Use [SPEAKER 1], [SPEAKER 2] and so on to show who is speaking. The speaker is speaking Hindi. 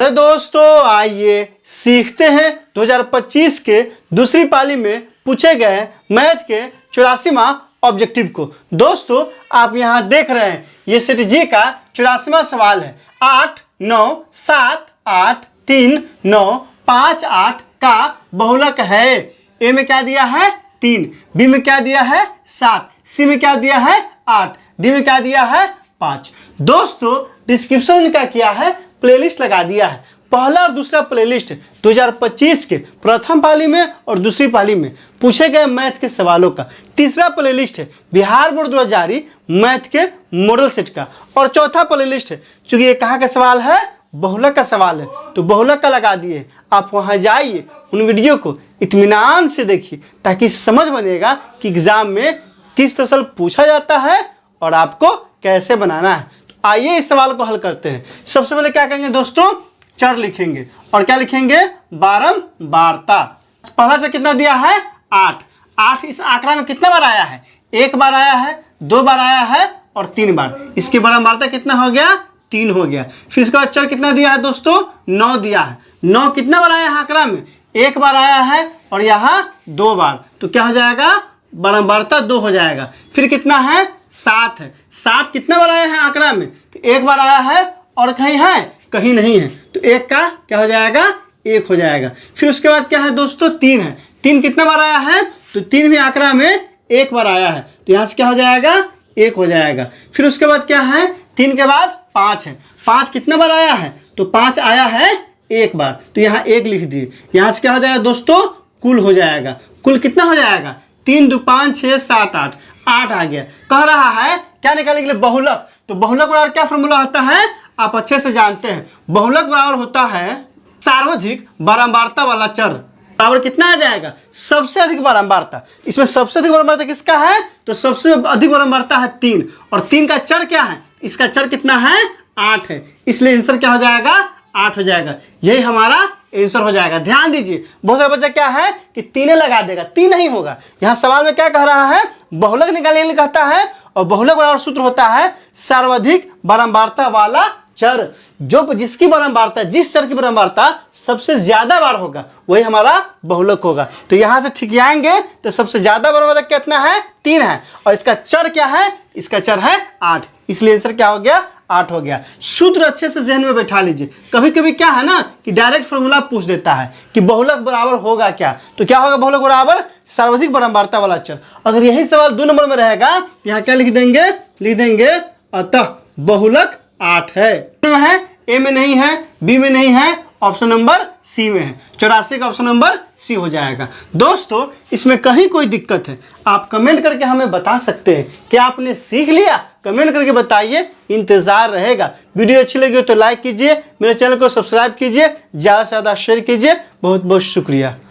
[SPEAKER 1] हेलो दोस्तों, आइए सीखते हैं 2025 के दूसरी पाली में पूछे गए मैथ के 84वां ऑब्जेक्टिव को। दोस्तों आप यहाँ देख रहे हैं ये सेट जी का 84वां सवाल है। 8 9 7 8 3 9 5 8 का बहुलक है। ए में क्या दिया है 3, बी में क्या दिया है 7, सी में क्या दिया है 8, डी में क्या दिया है 5। दोस्तों डिस्क्रिप्शन में क्या किया है, प्लेलिस्ट लगा दिया है। पहला और दूसरा प्लेलिस्ट 2025 के प्रथम पाली में और दूसरी पाली में पूछे गए मैथ के सवालों का। तीसरा प्लेलिस्ट है बिहार बोर्ड द्वारा जारी मैथ के मॉडल सेट का। और चौथा प्लेलिस्ट है, चूंकि ये कहाँ का सवाल है, बहुलक का सवाल है, तो बहुलक का लगा दिए। आप वहाँ जाइए, उन वीडियो को इत्मीनान से देखिए ताकि समझ बनेगा कि एग्जाम में किस तरह से पूछा जाता है और आपको कैसे बनाना है। तो आइए इस सवाल को हल करते हैं। सबसे पहले क्या करेंगे दोस्तों, चर लिखेंगे और क्या लिखेंगे, बारंबारता। पहला से कितना दिया है 8। 8 इस आंकड़ा में कितना बार आया है, 1 बार आया है, 2 बार आया है और 3 बार। इसकी बारंबारता कितना हो गया, 3 हो गया। फिर इसके बाद चर कितना दिया है दोस्तों, 9 दिया है। 9 कितना बार आया है आंकड़ा में, 1 बार आया है और यहाँ 2 बार, तो क्या हो जाएगा, बारंबारता 2 हो जाएगा। फिर कितना है 7 है। 7 कितना बार आया है आंकड़ा में, तो 1 बार आया है और कहीं है, कहीं नहीं है, तो 1 का क्या हो जाएगा, 1 हो जाएगा। फिर उसके बाद क्या है दोस्तों, 3 है। 3 कितना बार आया है, तो 3 भी आंकड़ा में 1 बार आया है, तो यहाँ से क्या हो जाएगा, 1 हो जाएगा। फिर उसके बाद क्या है, 3 के बाद 5 है। 5 कितना बार आया है, तो 5 आया है 1 बार, तो यहाँ 1 लिख दिए। यहाँ से क्या हो जाएगा दोस्तों, कुल हो जाएगा। कुल कितना हो जाएगा, 3 2 5 6 7 8, 8 आ गया। कह रहा है क्या निकालने के लिए, बहुलक। तो बहुलक बराबर क्या फॉर्मूला होता है, आप अच्छे से जानते हैं। बहुलक बराबर होता है सार्वधिक बारंबारता वाला चर। बराबर कितना आ जाएगा, सबसे अधिक बारंबारता। इसमें सबसे अधिक बारंबारता किसका है, तो सबसे अधिक बारंबारता है 3, और 3 का चर क्या है, इसका चर कितना है 8 है, इसलिए आंसर क्या हो जाएगा, 8 हो जाएगा। यही हमारा आंसर हो जाएगा। ध्यान दीजिए, बहुत सारा बच्चा क्या है कि 3 लगा देगा, 3 नहीं होगा। यहाँ सवाल में क्या कह रहा है, बहुलक निकालने के लिए कहता है, और बहुलक बराबर सूत्र होता है सर्वाधिक बारंबारता वाला चर। जो जिसकी बारंबारता, जिस चर की बारंबारता सबसे ज्यादा बार होगा वही हमारा बहुलक होगा। तो यहाँ से ठीक आएंगे तो सबसे ज्यादा बारंबारता कितना है, 3 है, और इसका चर क्या है, इसका चर है 8, इसलिए आंसर क्या हो गया, 8 हो गया। सूत्र अच्छे से जहन में बैठा लीजिए। कभी कभी क्या है ना कि डायरेक्ट फॉर्मूला पूछ देता है कि बहुलक बराबर होगा क्या, तो क्या होगा, बहुलक बराबर सर्वाधिक बारंबारता वाला चर। अगर यही सवाल 2 नंबर में रहेगा, यहाँ क्या लिख देंगे अतः बहुलक 8 है। ए में नहीं है, बी में नहीं है, ऑप्शन नंबर सी में है। 84 का ऑप्शन नंबर सी हो जाएगा। दोस्तों इसमें कहीं कोई दिक्कत है, आप कमेंट करके हमें बता सकते हैं कि आपने सीख लिया। कमेंट करके बताइए, इंतजार रहेगा। वीडियो अच्छी लगी हो तो लाइक कीजिए, मेरे चैनल को सब्सक्राइब कीजिए, ज़्यादा से ज़्यादा शेयर कीजिए। बहुत बहुत शुक्रिया।